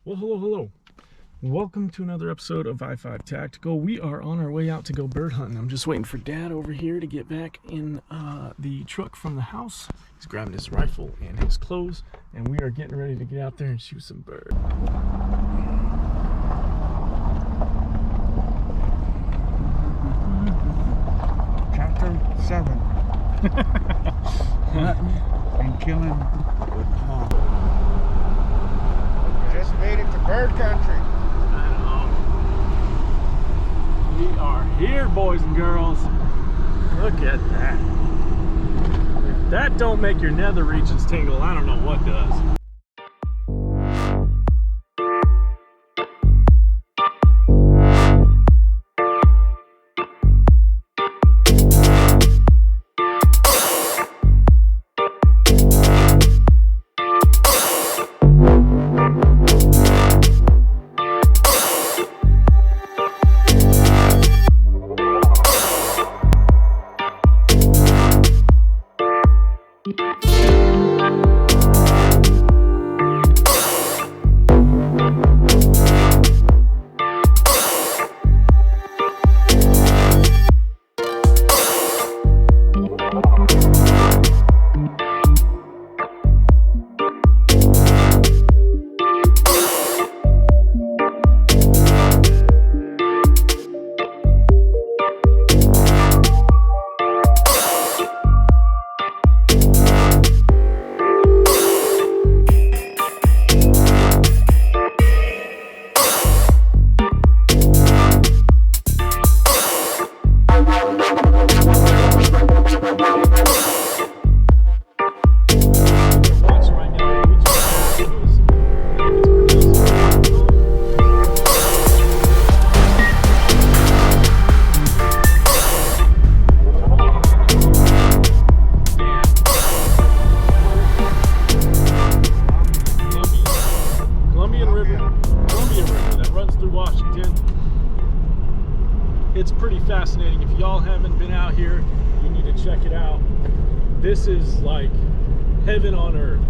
Well, hello. Welcome to another episode of I-5 Tactical. We are on our way out to go bird hunting. I'm just waiting for Dad over here to get back in the truck from the house. He's grabbing his rifle and his clothes, and we are getting ready to get out there and shoot some birds. Chapter 7. Hunting and killing with Paul. Just made it to bird country. I know. We are here, boys and girls. Look at that. If that don't make your nether regions tingle, I don't know what does. It's pretty fascinating. If y'all haven't been out here, you need to check it out. This is like heaven on earth.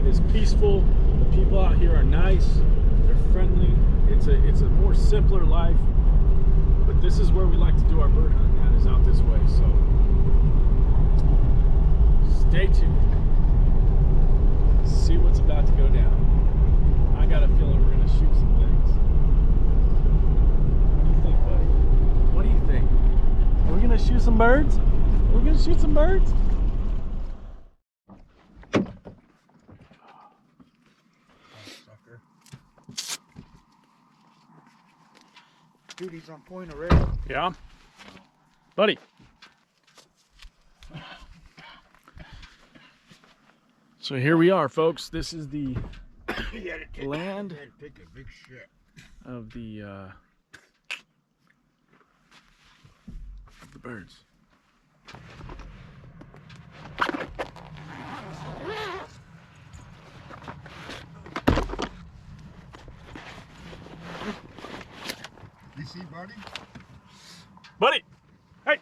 It is peaceful. The people out here are nice. They're friendly. It's a more simpler life. But this is where we like to do our bird hunting at, is out this way. So stay tuned. See what's about to go down. I got a feeling we're gonna shoot some things. What do you think, buddy? What do you think? Are we gonna shoot some birds? Are we gonna shoot some birds? Sucker. Dude, he's on point already. Yeah. Buddy. So here we are, folks. This is the land Take a big shit. of the birds. You see, buddy? Buddy! Hey!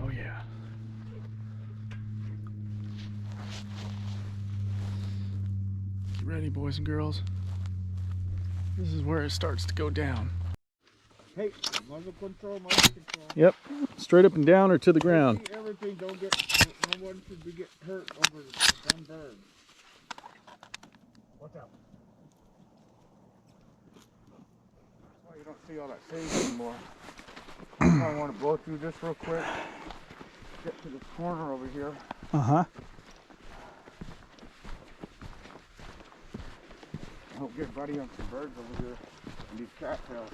Oh yeah. Get ready, boys and girls. This is where it starts to go down. Hey, muzzle control. Yep, straight up and down or to the ground. Everything, don't get, no one should be getting hurt over the dumb bird. Watch out. That's why you don't see all that sage anymore. I want to blow through this real quick. Get to this corner over here. Uh-huh. I'll get Buddy on some birds over here and these cattails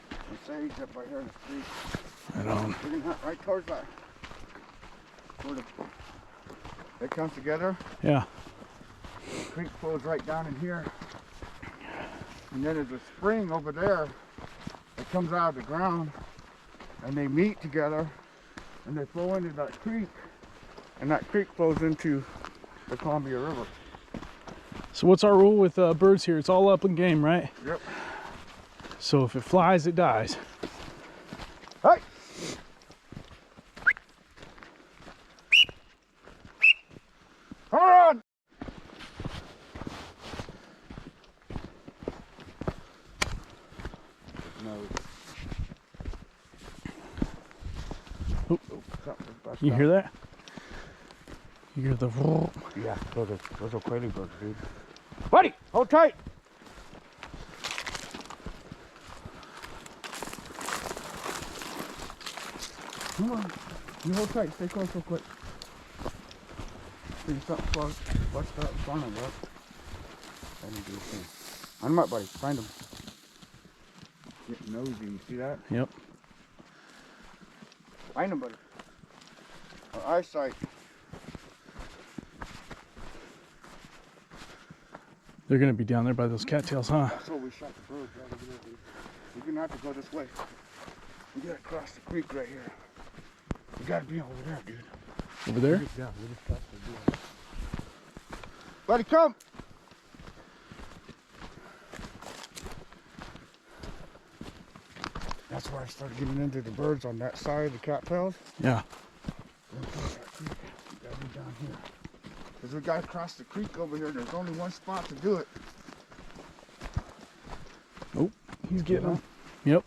and sage up right here in the street. Right on. We're gonna hunt right towards that. It comes together. Yeah. The creek flows right down in here. And then there's a spring over there that comes out of the ground. And they meet together and they flow into that creek. And that creek flows into the Columbia River. So what's our rule with birds here? It's all up in game, right? Yep. So if it flies, it dies. Hey! Come on! No. Oop. You hear that? You hear the... Yeah, those are quail birds, dude. Buddy, hold tight! Come on, you hold tight, stay close real quick. See something flushed out in front of us. I need to do the same. Hunt him up, buddy, find him. Getting nosy, you see that? Yep. Find him, buddy. Our eyesight. They're gonna be down there by those cattails, huh? That's where we shot the birds right over there, dude. We're gonna have to go this way. We gotta cross the creek right here. We gotta be over there, dude. Over there? Yeah, we just crossed the door. Buddy, come! That's where I started getting into the birds on that side of the cattails. Yeah. We gotta be down here. Because we gotta cross the creek over here. There's only one spot to do it. Oh, he's getting them. Yep.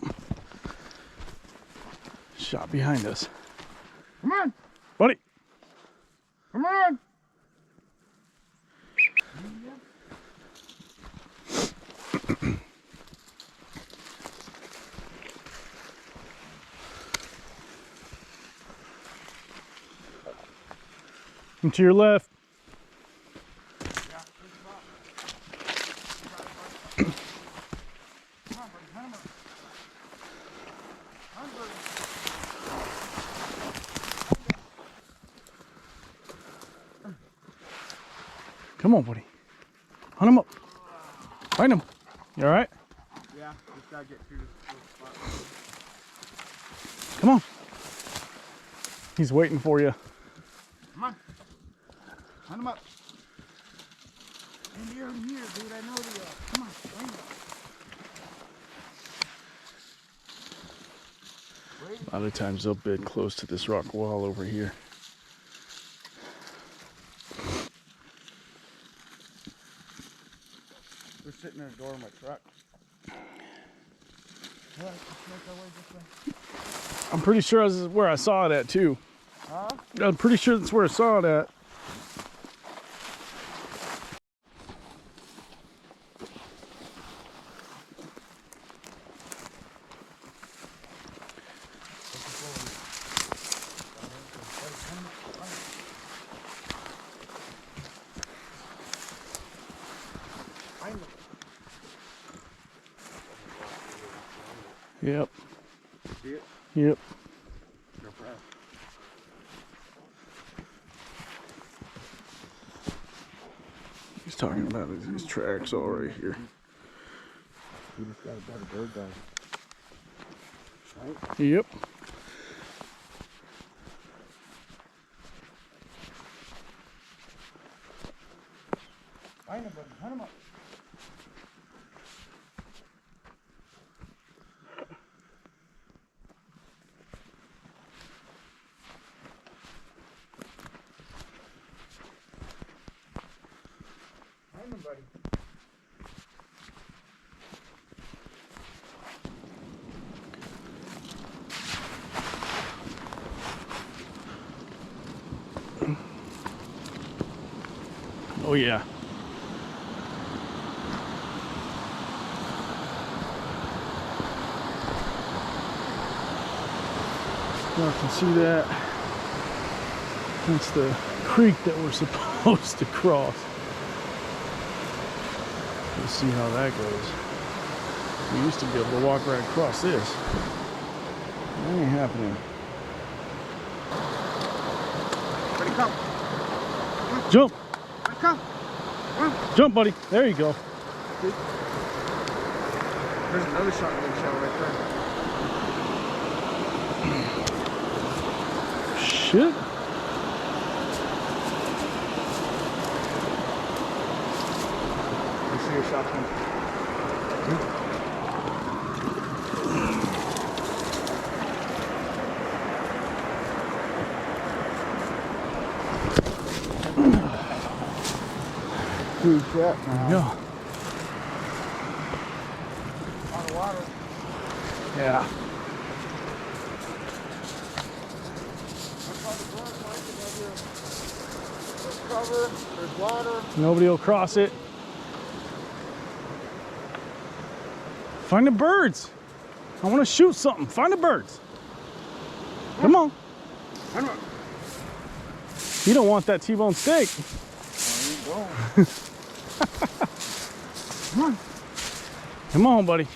Shot behind us. Come on! Buddy! Come on! And to your left. Come on, buddy. Hunt him up. Find him. You all right? Yeah, just gotta get through this little spot. Come on. He's waiting for you. Come on. Hunt him up. In here, dude. I know the. Come on, bring him. A lot of times they'll bed close to this rock wall over here. We're sitting in the door of my truck. What? Let's make our way this way. I'm pretty sure this is where I saw it at too. Huh? I'm pretty sure that's where I saw it at. Yep. See it? Yep. Go for it. He's talking about these tracks all right here. We just got a better bird guy. Right? Yep. Find him, buddy. Hunt him up. Find him, buddy. Oh yeah. Y'all can see that. That's the creek that we're supposed to cross. Let's see how that goes. We used to be able to walk right across this. That ain't happening. Buddy, come. Jump! Buddy, come. Come. Jump, buddy. There you go. There's another shotgun shell right there. Shit. for your shotgun. Two shot now. Go. On the water. Yeah. There's cover, there's water. Nobody will cross it. Find the birds. I want to shoot something. Find the birds. Come on. You don't want that T-bone steak. There you go. Come on. Come on, buddy.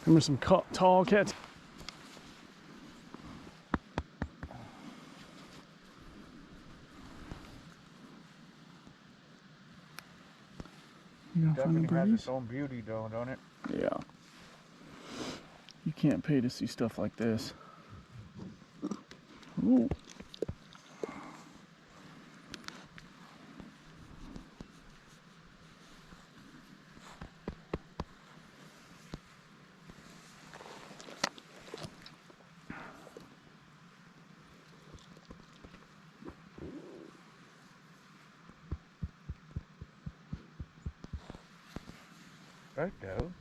Remember some tall cats? You gonna find the Definitely has birdies? its own beauty though, don't it? Yeah. You can't pay to see stuff like this. Ooh. Right though.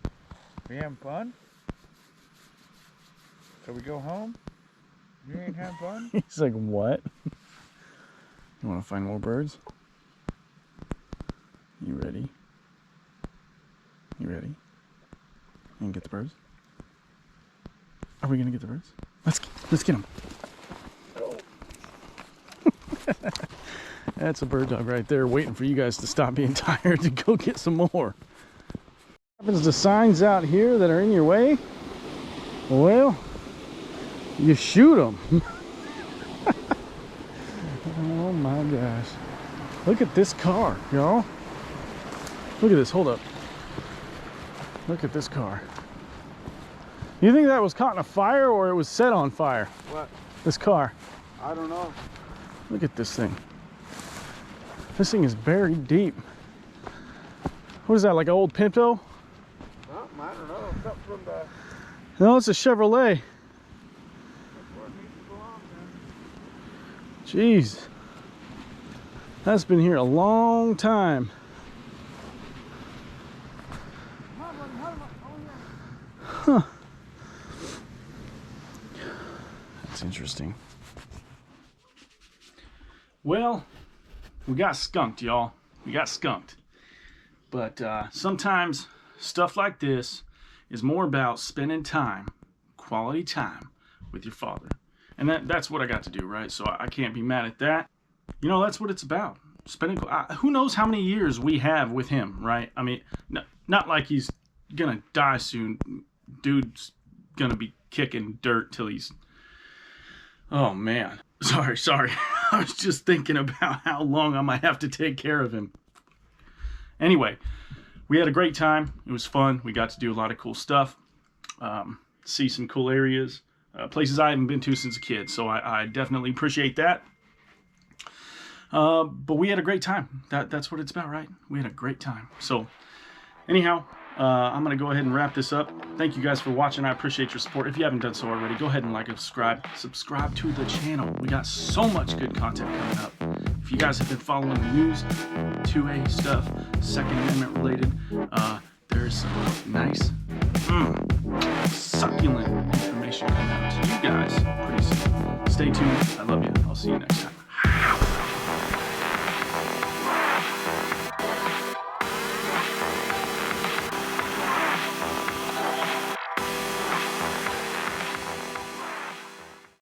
We having fun? So we go home? You ain't having fun? He's like, what? You want to find more birds? You ready? You ready? You gonna get the birds? Are we gonna get the birds? Let's get them. That's a bird dog right there, waiting for you guys to stop being tired to go get some more. Happens to signs out here that are in your way? Well, you shoot them. Oh my gosh. Look at this car, y'all. Look at this, hold up. Look at this car. You think that was caught in a fire or it was set on fire? What? This car. I don't know. Look at this thing. This thing is buried deep. What is that, like an old Pinto? Something, I don't know. Something from the... No, it's a Chevrolet. That's where it needs to belong, man. Jeez. That's been here a long time. Huh. That's interesting. Well, we got skunked, y'all. We got skunked. But sometimes stuff like this is more about spending time, quality time, with your father. And that's what I got to do, right? So I can't be mad at that. You know, that's what it's about. Spending, who knows how many years we have with him, right? I mean, not like he's gonna die soon. Dude's gonna be kicking dirt till he's... Oh, man. Sorry. I was just thinking about how long I might have to take care of him. Anyway, we had a great time. It was fun. We got to do a lot of cool stuff. See some cool areas. Places I haven't been to since a kid. So I definitely appreciate that. But we had a great time. That's what it's about, right? We had a great time. So anyhow, I'm going to go ahead and wrap this up. Thank you guys for watching. I appreciate your support. If you haven't done so already, go ahead and like and subscribe. Subscribe to the channel. We got so much good content coming up. If you guys have been following the news, 2A stuff, Second Amendment related, there's some nice, succulent information coming out to you guys pretty soon. Stay tuned. I love you. I'll see you next time.